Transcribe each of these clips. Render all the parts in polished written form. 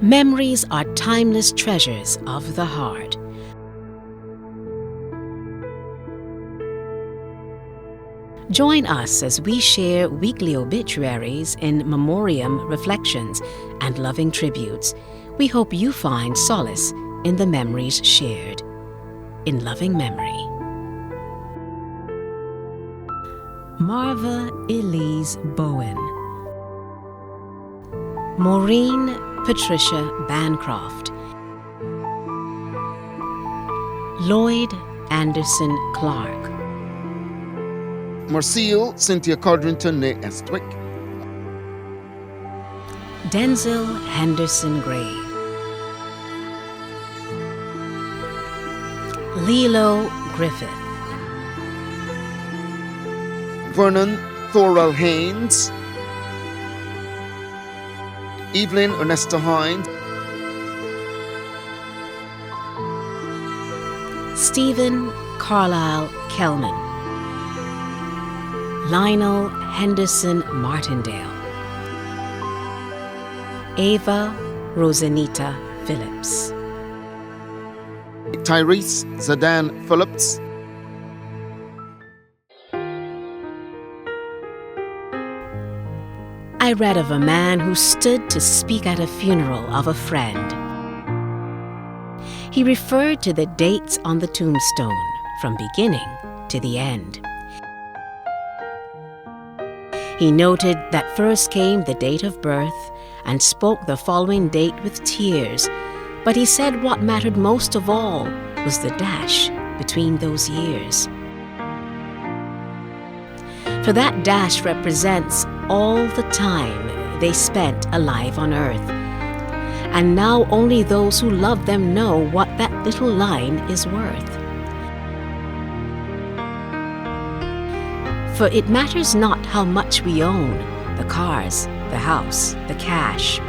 Memories are timeless treasures of the heart. Join us as we share weekly obituaries in memoriam reflections and loving tributes. We hope you find solace in the memories shared. In loving memory. Marva Elise Bowen. Maureen Patricia Bancroft. Lloyd Anderson Clark. Murciel Cynthia Codrington ne Estwick. Denzel Henderson Gray. Lilo Griffith. Vernon Thorell Haynes. Evelyn Ernesta Hines. Stephen Carlisle Kelman. Lionel Henderson Martindale. Ava Rosanita Phillips. Tyrese Zadan Phillips. I read of a man who stood to speak at a funeral of a friend. He referred to the dates on the tombstone from beginning to the end. He noted that first came the date of birth and spoke the following date with tears, but he said what mattered most of all was the dash between those years. For that dash represents all the time they spent alive on earth. And now only those who love them know what that little line is worth. For it matters not how much we own, the cars, the house, the cash.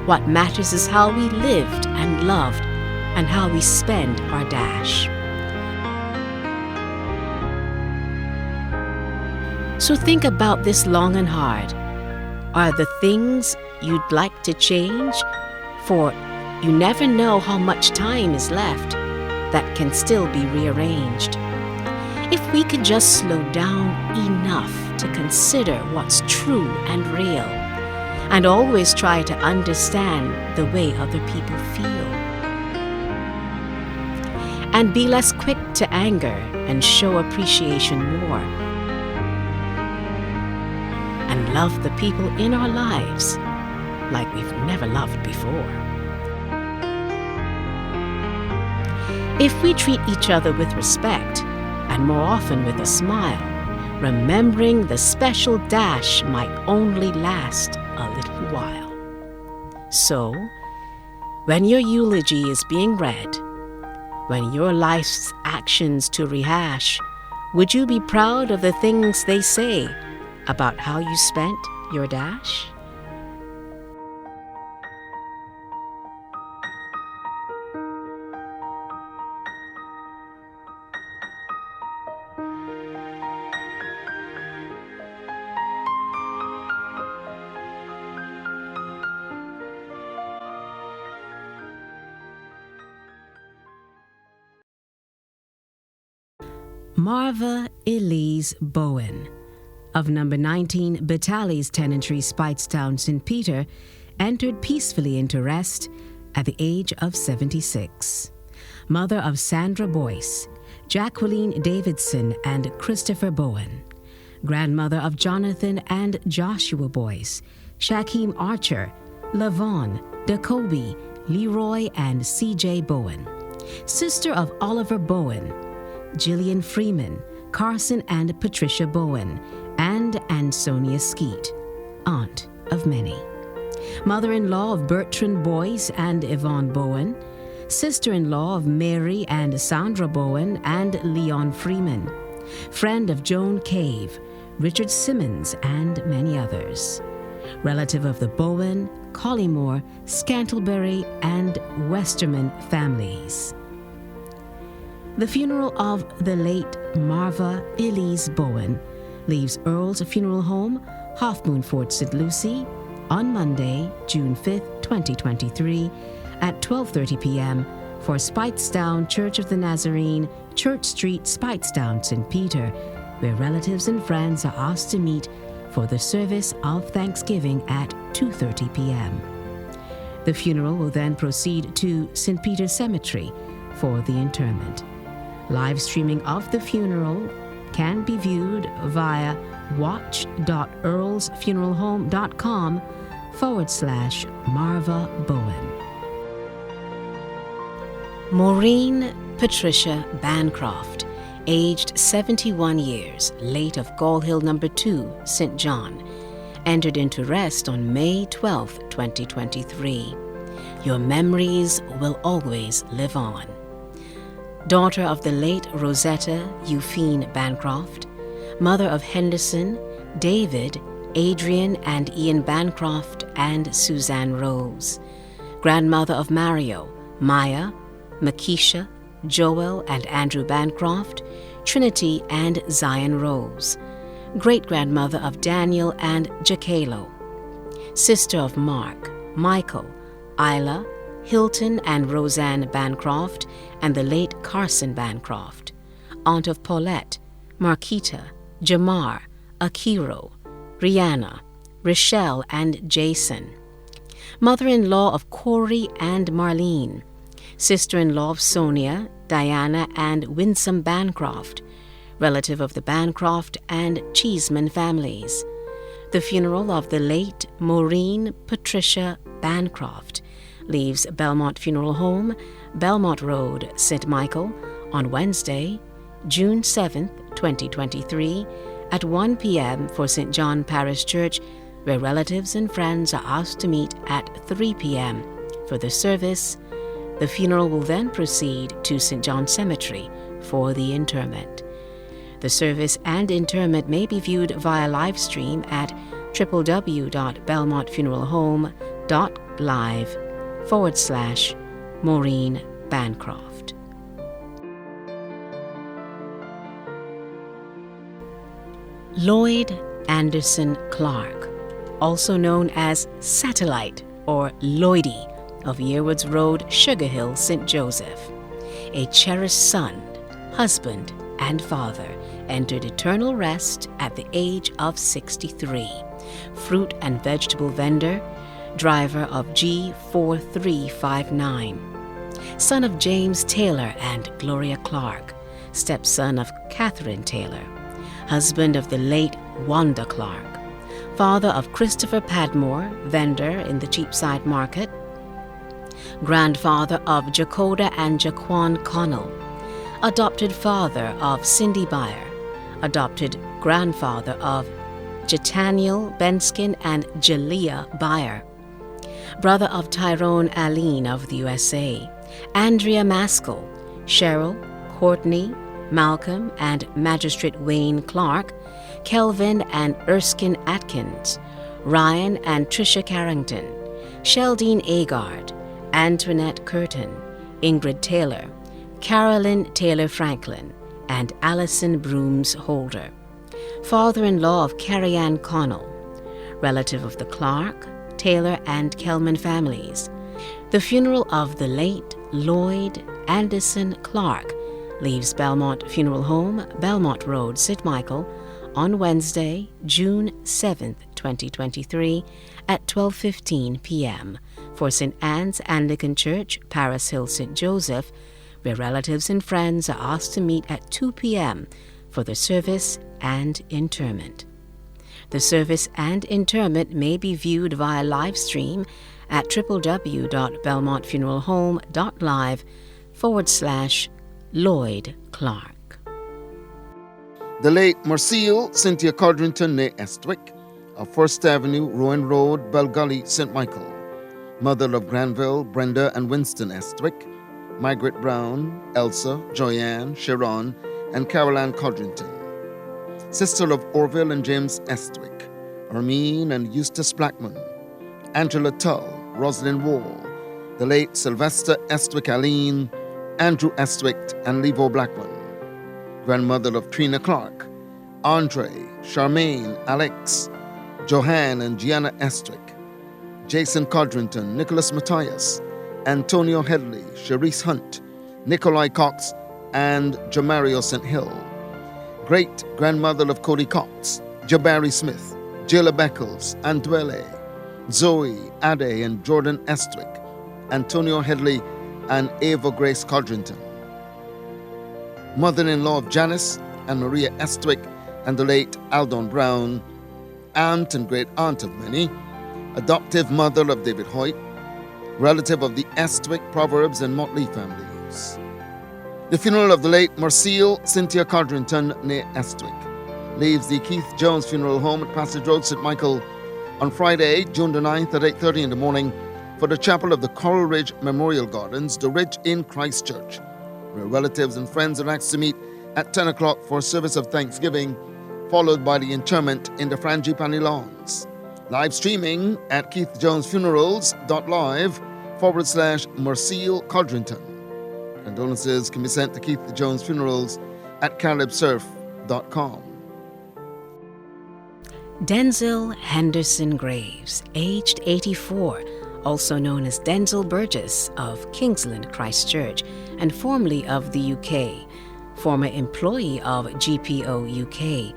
What matters is how we lived and loved and how we spend our dash. So think about this long and hard. Are the things you'd like to change? For you never know how much time is left that can still be rearranged. If we could just slow down enough to consider what's true and real, and always try to understand the way other people feel. And be less quick to anger and show appreciation more. And love the people in our lives like we've never loved before. If we treat each other with respect, and more often with a smile, remembering the special dash might only last a little while. So, when your eulogy is being read, when your life's actions to rehash, would you be proud of the things they say about how you spent your dash? Marva Elise Bowen, of number 19 Batallies Tenantry, Speightstown, St. Peter, entered peacefully into rest at the age of 76. Mother of Sandra Boyce, Jacqueline Davidson, and Christopher Bowen. Grandmother of Jonathan and Joshua Boyce, Shaquem Archer, Lavon, Jacoby, Leroy, and C.J. Bowen. Sister of Oliver Bowen, Gillian Freeman, Carson and Patricia Bowen, and Ansonia Skeet, aunt of many. Mother-in-law of Bertrand Boyce and Yvonne Bowen, sister-in-law of Mary and Sandra Bowen and Leon Freeman, friend of Joan Cave, Richard Simmons, and many others. Relative of the Bowen, Collymore, Scantlebury, and Westerman families. The funeral of the late Marva Elise Bowen leaves Earl's Funeral Home, Half Moon Fort St. Lucie, on Monday, June 5th, 2023, at 12:30 p.m. for Speightstown Church of the Nazarene, Church Street, Speightstown, St. Peter, where relatives and friends are asked to meet for the service of Thanksgiving at 2:30 p.m. The funeral will then proceed to St. Peter's Cemetery for the interment. Live streaming of the funeral can be viewed via watch.earlsfuneralhome.com/Marva Bowen. Maureen Patricia Bancroft, aged 71 years, late of Gall Hill No. 2, St. John, entered into rest on May 12, 2023. Your memories will always live on. Daughter of the late Rosetta Euphine Bancroft, mother of Henderson, David, Adrian and Ian Bancroft and Suzanne Rose, grandmother of Mario, Maya, Makisha, Joel and Andrew Bancroft, Trinity and Zion Rose, great-grandmother of Daniel and Jacalo, sister of Mark, Michael, Isla, Hilton and Roseanne Bancroft and the late Carson Bancroft, aunt of Paulette, Marquita, Jamar, Akiro, Rihanna, Rochelle and Jason, mother-in-law of Corey and Marlene, sister-in-law of Sonia, Diana and Winsome Bancroft, relative of the Bancroft and Cheeseman families. The funeral of the late Maureen Patricia Bancroft leaves Belmont Funeral Home, Belmont Road, St. Michael, on Wednesday, June 7, 2023, at 1 p.m. for St. John Parish Church, where relatives and friends are asked to meet at 3 p.m. for the service. The funeral will then proceed to St. John Cemetery for the interment. The service and interment may be viewed via live stream at www.belmontfuneralhome.live/Maureen Bancroft. Lloyd Anderson Clark, also known as Satellite or Lloydie, of Yearwoods Road, Sugar Hill, St. Joseph, a cherished son, husband, and father, entered eternal rest at the age of 63. Fruit and vegetable vendor, driver of G4359, son of James Taylor and Gloria Clark, stepson of Catherine Taylor, husband of the late Wanda Clark, father of Christopher Padmore, vendor in the Cheapside Market, grandfather of Jacoda and Jaquan Connell, adopted father of Cindy Byer, adopted grandfather of Jataniel Benskin and Jalea Byer, brother of Tyrone Aline of the USA, Andrea Maskell, Cheryl, Courtney, Malcolm and Magistrate Wayne Clark, Kelvin and Erskine Atkins, Ryan and Tricia Carrington, Sheldine Agard, Antoinette Curtin, Ingrid Taylor, Carolyn Taylor Franklin, and Allison Brooms Holder, father-in-law of Carrie Ann Connell, relative of the Clark, Taylor, and Kelman families. The funeral of the late Lloyd Anderson Clark leaves Belmont Funeral Home, Belmont Road, St. Michael, on Wednesday, June 7, 2023, at 12:15 p.m. for St. Anne's Anglican Church, Paris Hill, St. Joseph, where relatives and friends are asked to meet at 2 p.m. for the service and interment. The service and interment may be viewed via live stream at www.belmontfuneralhome.live/Lloyd Clark. The late Murciel Cynthia Codrington née Estwick of First Avenue, Rowan Road, Belgully, St. Michael, mother of Granville, Brenda and Winston Estwick, Margaret Brown, Elsa, Joyanne, Sharon, and Caroline Codrington, sister of Orville and James Estwick, Armine and Eustace Blackman, Angela Tull, Rosalind Wall, the late Sylvester Estwick Aline, Andrew Estwick and Levo Blackman, grandmother of Trina Clark, Andre, Charmaine, Alex, Johanne and Gianna Estwick, Jason Codrington, Nicholas Matthias, Antonio Headley, Sharice Hunt, Nikolai Cox, and Jamario St. Hill. Great-grandmother of Cody Cox, Jabari Smith, Jayla Beckles, Andwele, Zoe, Ade, and Jordan Estwick, Antonio Headley, and Ava Grace Codrington. Mother-in-law of Janice and Maria Estwick and the late Aldon Brown, aunt and great-aunt of many, adoptive mother of David Hoyt, relative of the Estwick, Proverbs, and Motley families. The funeral of the late Murciel Cynthia Codrington, née Estwick, leaves the Keith Jones Funeral Home at Passage Road, St. Michael, on Friday, June the 9th at 8:30 in the morning for the chapel of the Coral Ridge Memorial Gardens, the Ridge in Christchurch, where relatives and friends are asked to meet at 10 o'clock for a service of thanksgiving, followed by the interment in the Frangipani Lawns. Live streaming at keithjonesfunerals.live/Murciel Codrington. Condolences can be sent to Keith Jones Funerals at caribsurf.com. Denzel Henderson Graves, aged 84, also known as Denzel Burgess of Kingsland, Christchurch, and formerly of the UK, former employee of GPO UK,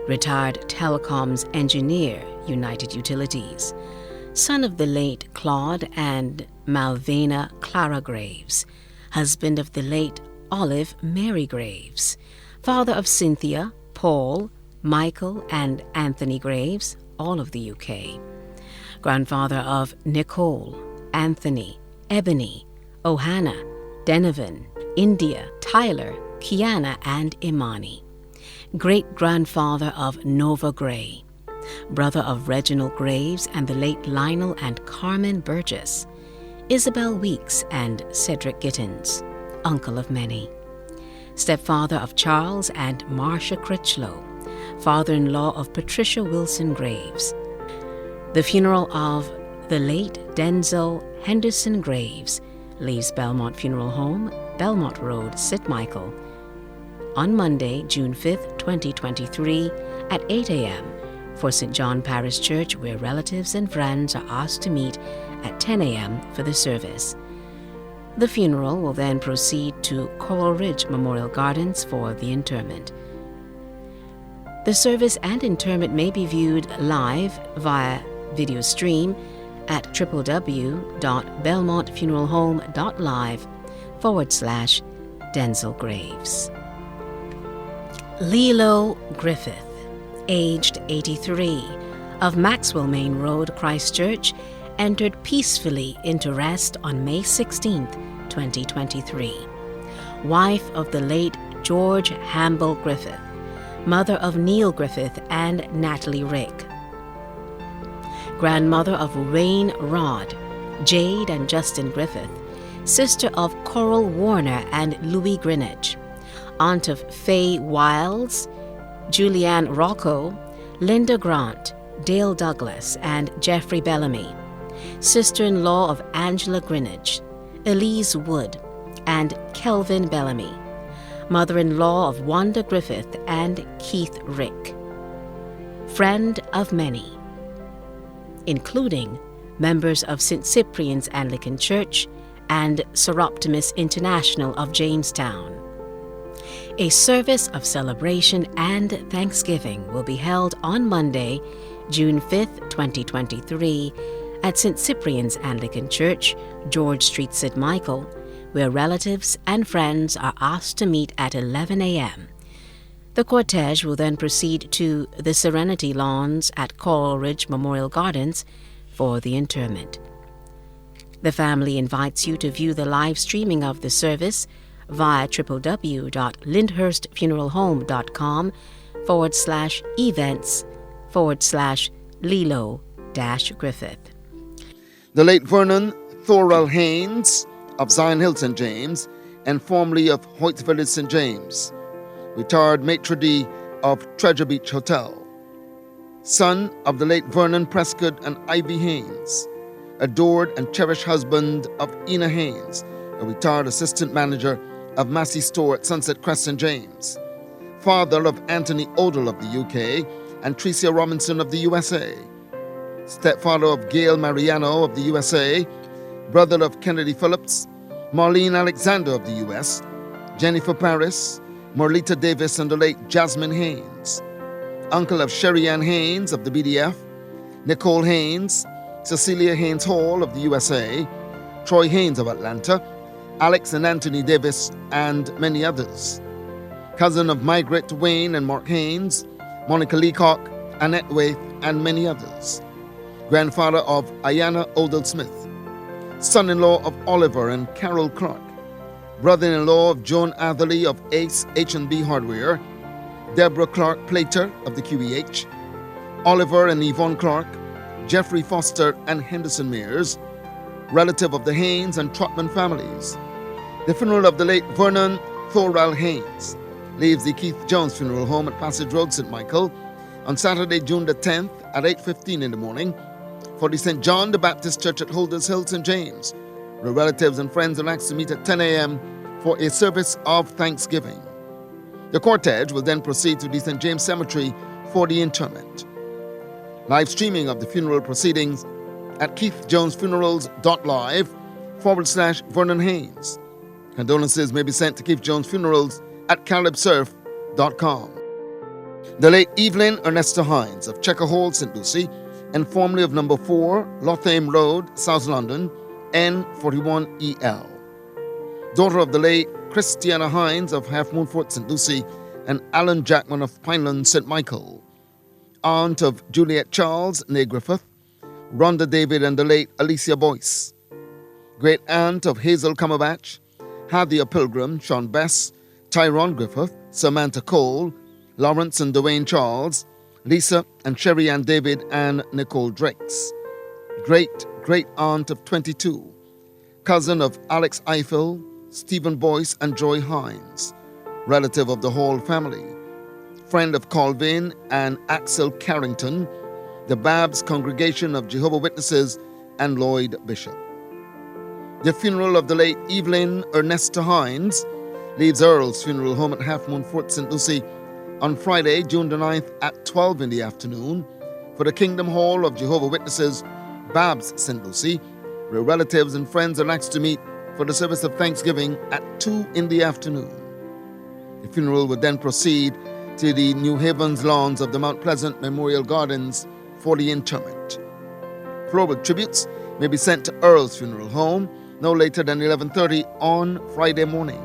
retired telecoms engineer, United Utilities, son of the late Claude and Malvina Clara Graves, husband of the late Olive Mary Graves, father of Cynthia, Paul, Michael, and Anthony Graves, all of the UK, grandfather of Nicole, Anthony, Ebony, Ohana, Denovan, India, Tyler, Kiana, and Imani, great-grandfather of Nova Gray, brother of Reginald Graves and the late Lionel and Carmen Burgess, Isabel Weeks and Cedric Gittins, uncle of many, stepfather of Charles and Marcia Critchlow, father-in-law of Patricia Wilson Graves. The funeral of the late Denzel Henderson Graves leaves Belmont Funeral Home, Belmont Road, St. Michael, on Monday, June 5th, 2023, at 8 a.m. for St. John Parish Church, where relatives and friends are asked to meet at 10 a.m. for the service. The funeral will then proceed to Coral Ridge Memorial Gardens for the interment. The service and interment may be viewed live via video stream at www.belmontfuneralhome.live/Denzel Graves. Lilo Griffith, aged 83, of Maxwell Main Road, Christchurch, entered peacefully into rest on May 16, 2023. Wife of the late George Hamble Griffith, mother of Neil Griffith and Natalie Rick. Grandmother of Wayne Rod, Jade and Justin Griffith, sister of Coral Warner and Louis Greenwich, aunt of Faye Wiles, Julianne Rocco, Linda Grant, Dale Douglas, and Jeffrey Bellamy, sister-in-law of Angela Greenwich, Elise Wood, and Kelvin Bellamy, mother-in-law of Wanda Griffith and Keith Rick. Friend of many, including members of St. Cyprian's Anglican Church and Seroptimus International of Jamestown. A service of celebration and thanksgiving will be held on Monday, June 5th, 2023, at St. Cyprian's Anglican Church, George Street, St. Michael, where relatives and friends are asked to meet at 11 a.m. The cortege will then proceed to the Serenity Lawns at Coral Ridge Memorial Gardens for the interment. The family invites you to view the live streaming of the service via www.lyndhurstfuneralhome.com/events/Lilo-Griffith. The late Vernon Thorell Haynes of Zion Hill St. James and formerly of Hoyt Village St. James, retired maitre d' of Treasure Beach Hotel, son of the late Vernon Prescott and Ivy Haynes, adored and cherished husband of Ina Haynes, a retired assistant manager of Massey Store at Sunset Crest St. James, father of Anthony Odell of the UK and Tricia Robinson of the USA, stepfather of Gail Mariano of the USA, brother of Kennedy Phillips, Marlene Alexander of the U.S., Jennifer Paris, Marlita Davis and the late Jasmine Haynes, uncle of Sherry Ann Haynes of the BDF, Nicole Haynes, Cecilia Haynes Hall of the USA, Troy Haynes of Atlanta, Alex and Anthony Davis, and many others. Cousin of Margaret Wayne and Mark Haynes, Monica Leacock, Annette Waith, and many others. Grandfather of Ayanna Odell Smith, son-in-law of Oliver and Carol Clark, brother-in-law of Joan Atherley of Ace H&B Hardware, Deborah Clark Plater of the QEH, Oliver and Yvonne Clark, Jeffrey Foster and Henderson Mears, relative of the Haynes and Trotman families. The funeral of the late Vernon Thorall Haynes leaves the Keith Jones Funeral Home at Passage Road, St. Michael, on Saturday, June the 10th at 8:15 in the morning for the St. John the Baptist Church at Holders Hill, St. James, where relatives and friends are asked to meet at 10 a.m. for a service of thanksgiving. The cortege will then proceed to the St. James Cemetery for the interment. Live streaming of the funeral proceedings at keithjonesfunerals.live/Vernon Haynes. Condolences may be sent to Keith Jones Funerals at caribsurf.com. The late Evelyn Ernesta Hines of Checker Hall, St. Lucie, and formerly of number 4, Lothame Road, South London, N41EL. Daughter of the late Christiana Hines of Half Moon Fort, St. Lucie, and Alan Jackman of Pineland, St. Michael. Aunt of Juliet Charles, née Griffith, Rhonda David and the late Alicia Boyce. Great aunt of Hazel Cumberbatch, Hadia Pilgrim, Sean Bess, Tyrone Griffith, Samantha Cole, Lawrence and Dwayne Charles, Lisa and Sherry Ann David and Nicole Drakes. Great aunt of 22, cousin of Alex Eiffel, Stephen Boyce and Joy Hines, relative of the Hall family, friend of Colvin and Axel Carrington, the Babs Congregation of Jehovah's Witnesses, and Lloyd Bishop. The funeral of the late Evelyn Ernesta Hines leaves Earl's Funeral Home at Half Moon Fort, St. Lucie, on Friday, June the 9th at 12 in the afternoon for the Kingdom Hall of Jehovah's Witnesses, Babs, St. Lucie, where relatives and friends are asked to meet for the service of Thanksgiving at 2 in the afternoon. The funeral would then proceed to the New Havens lawns of the Mount Pleasant Memorial Gardens for the interment. Floral tributes may be sent to Earl's Funeral Home no later than 11:30 on Friday morning.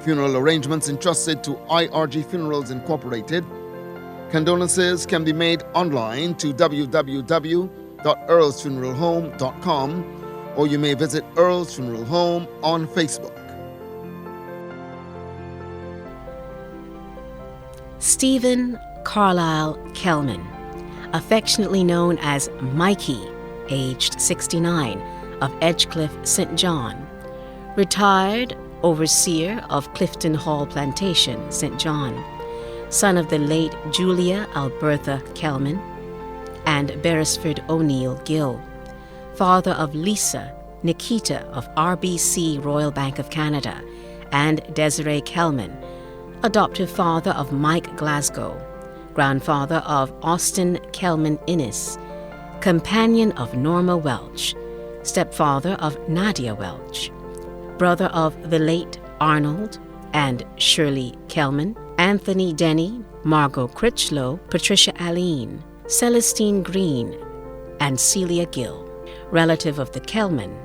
Funeral arrangements entrusted to IRG Funerals Incorporated. Condolences can be made online to www.earlsfuneralhome.com, or you may visit Earl's Funeral Home on Facebook. Stephen Carlisle Kelman, affectionately known as Mikey, aged 69, of Edgecliff, St. John, retired overseer of Clifton Hall Plantation, St. John, son of the late Julia Albertha Kelman and Beresford O'Neill Gill, father of Lisa Nikita of RBC Royal Bank of Canada, and Desiree Kelman, adoptive father of Mike Glasgow, grandfather of Austin Kelman Innes, companion of Norma Welch, stepfather of Nadia Welch, brother of the late Arnold and Shirley Kelman, Anthony Denny, Margot Critchlow, Patricia Aline, Celestine Green, and Celia Gill, relative of the Kelman,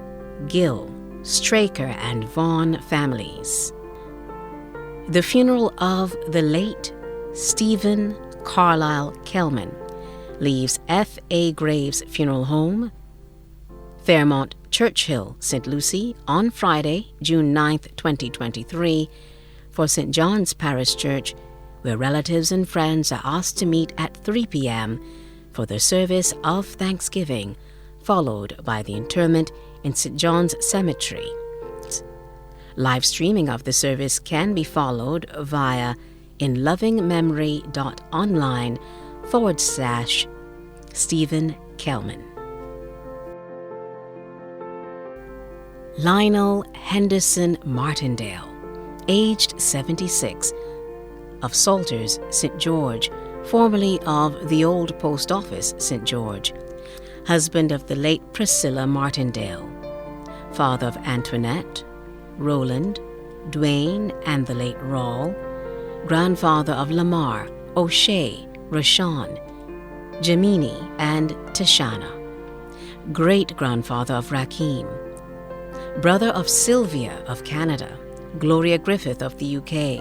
Gill, Straker, and Vaughan families. The funeral of the late Stephen Carlisle Kelman leaves F.A. Graves Funeral Home, Fairmont Churchill, St. Lucie, on Friday, June 9th, 2023, for St. John's Parish Church, where relatives and friends are asked to meet at 3 p.m. for the service of Thanksgiving, followed by the interment in St. John's Cemetery. Live streaming of the service can be followed via inlovingmemory.online/Stephen Kelman. Lionel Henderson Martindale, aged 76, of Salters, St. George, formerly of the Old Post Office, St. George, husband of the late Priscilla Martindale, father of Antoinette, Roland, Dwayne and the late Rawl, grandfather of Lamar, O'Shea, Rashawn, Jamini and Tashana, great-grandfather of Rakim, brother of Sylvia of Canada, Gloria Griffith of the UK,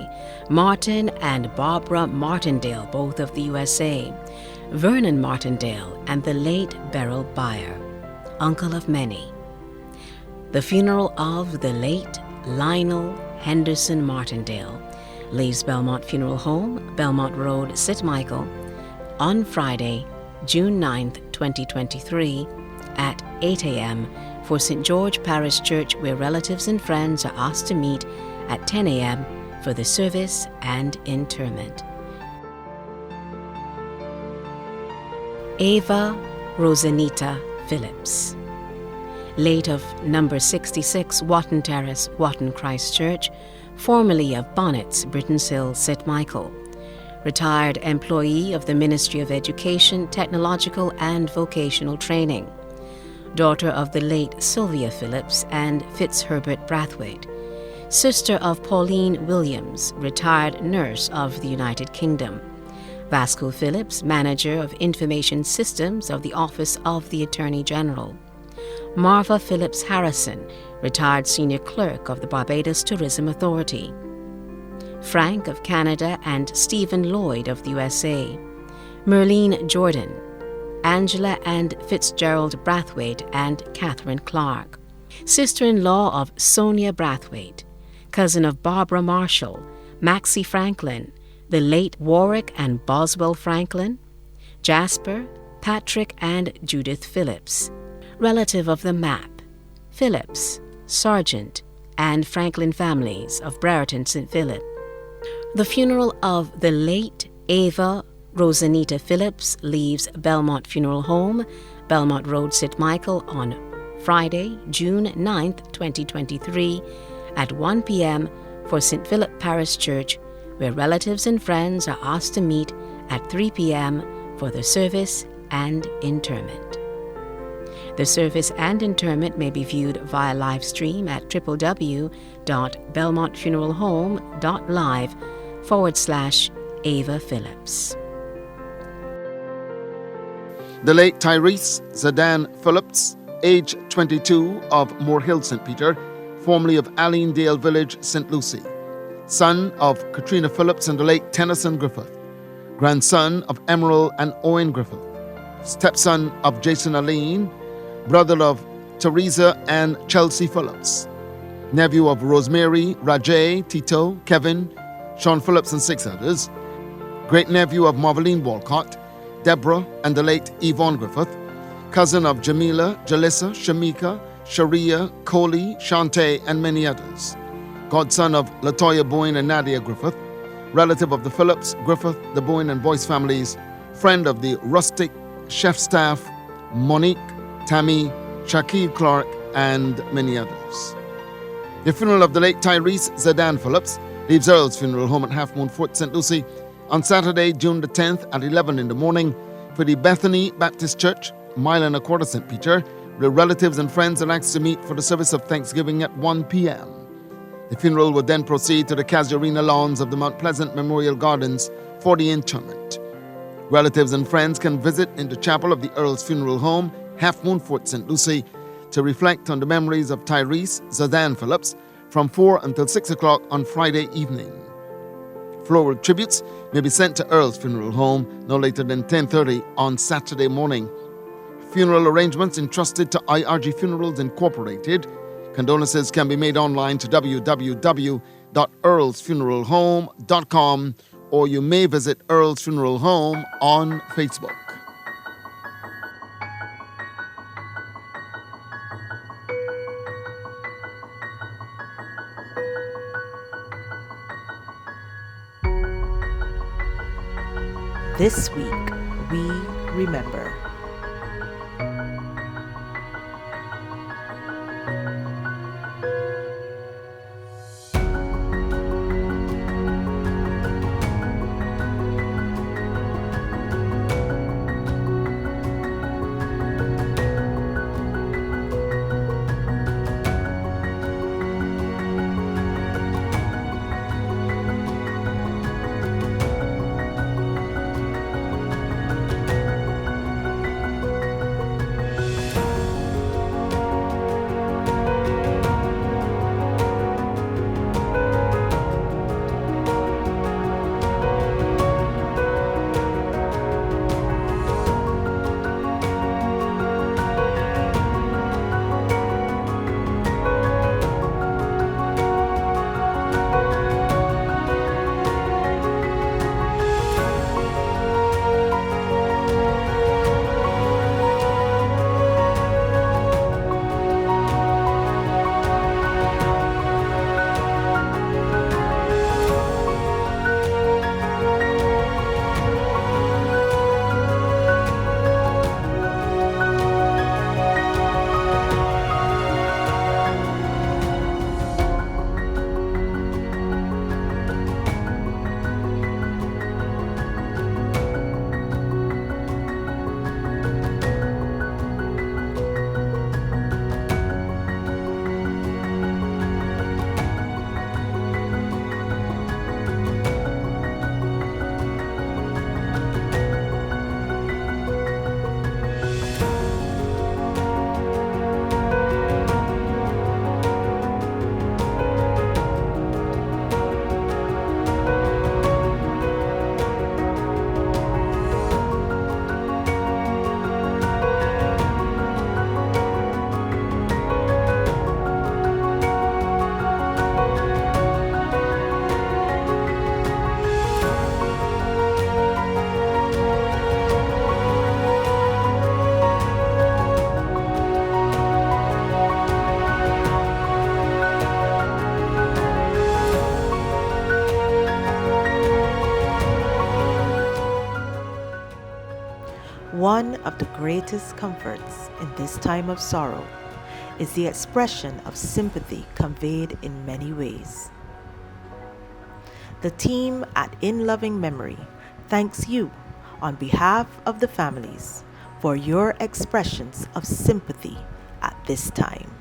Martin and Barbara Martindale, both of the USA, Vernon Martindale and the late Beryl Byer, uncle of many. The funeral of the late Lionel Henderson Martindale leaves Belmont Funeral Home, Belmont Road, St. Michael, on Friday, June 9th, 2023, at 8 a.m. for St. George Parish Church, where relatives and friends are asked to meet at 10 a.m. for the service and interment. Ava Rosanita Phillips, late of number 66 Wotton Terrace, Wotton Christchurch, formerly of Bonnets, Britons Hill, St. Michael, retired employee of the Ministry of Education, Technological and Vocational Training, daughter of the late Sylvia Phillips and Fitzherbert Brathwaite, sister of Pauline Williams, retired nurse of the United Kingdom, Vasco Phillips, manager of information systems of the Office of the Attorney General, Marva Phillips Harrison, retired senior clerk of the Barbados Tourism Authority, Frank of Canada and Stephen Lloyd of the USA, Merlene Jordan, Angela and Fitzgerald Brathwaite and Catherine Clark, sister-in-law of Sonia Brathwaite, cousin of Barbara Marshall, Maxie Franklin, the late Warwick and Boswell Franklin, Jasper, Patrick and Judith Phillips, relative of the Mapp, Phillips, Sargent, and Franklin families of Brereton St. Philip. The funeral of the late Ava Rosanita Phillips leaves Belmont Funeral Home, Belmont Road, St. Michael, on Friday, June 9th, 2023, at 1 p.m. for St. Philip Parish Church, where relatives and friends are asked to meet at 3 p.m. for the service and interment. The service and interment may be viewed via live stream at www.belmontfuneralhome.live/Ava Phillips. The late Tyrese Zidane Phillips, age 22, of Moore Hill, St. Peter, formerly of Alleendale Village, St. Lucie, son of Katrina Phillips and the late Tennyson Griffith, grandson of Emerald and Owen Griffith, stepson of Jason Aline, brother of Teresa and Chelsea Phillips, nephew of Rosemary, Rajay, Tito, Kevin, Sean Phillips and 6 others, great-nephew of Marveline Walcott, Deborah and the late Yvonne Griffith, cousin of Jamila, Jalissa, Shamika, Sharia, Coley, Shantae and many others, godson of Latoya Bowen and Nadia Griffith, relative of the Phillips, Griffith, the Bowen and Boyce families, friend of the Rustic, chef staff, Monique, Tammy, Shaquille Clark, and many others. The funeral of the late Tyrese Zidane Phillips leaves Earl's Funeral Home at Half Moon Fort, St. Lucie, on Saturday, June the 10th at 11 in the morning for the Bethany Baptist Church, mile and a quarter St. Peter, where relatives and friends are asked to meet for the service of Thanksgiving at 1 p.m. The funeral will then proceed to the Casuarina lawns of the Mount Pleasant Memorial Gardens for the interment. Relatives and friends can visit in the chapel of the Earl's Funeral Home, Half Moon Fort, St. Lucie, to reflect on the memories of Tyrese Zidane Phillips from 4 until 6 o'clock on Friday evening. Floral tributes may be sent to Earl's Funeral Home no later than 10:30 on Saturday morning. Funeral arrangements entrusted to IRG Funerals Incorporated. Condolences can be made online to www.earlsfuneralhome.com, or you may visit Earl's Funeral Home on Facebook. This week, we remember. One of the greatest comforts in this time of sorrow is the expression of sympathy conveyed in many ways. The team at In Loving Memory thanks you on behalf of the families for your expressions of sympathy at this time.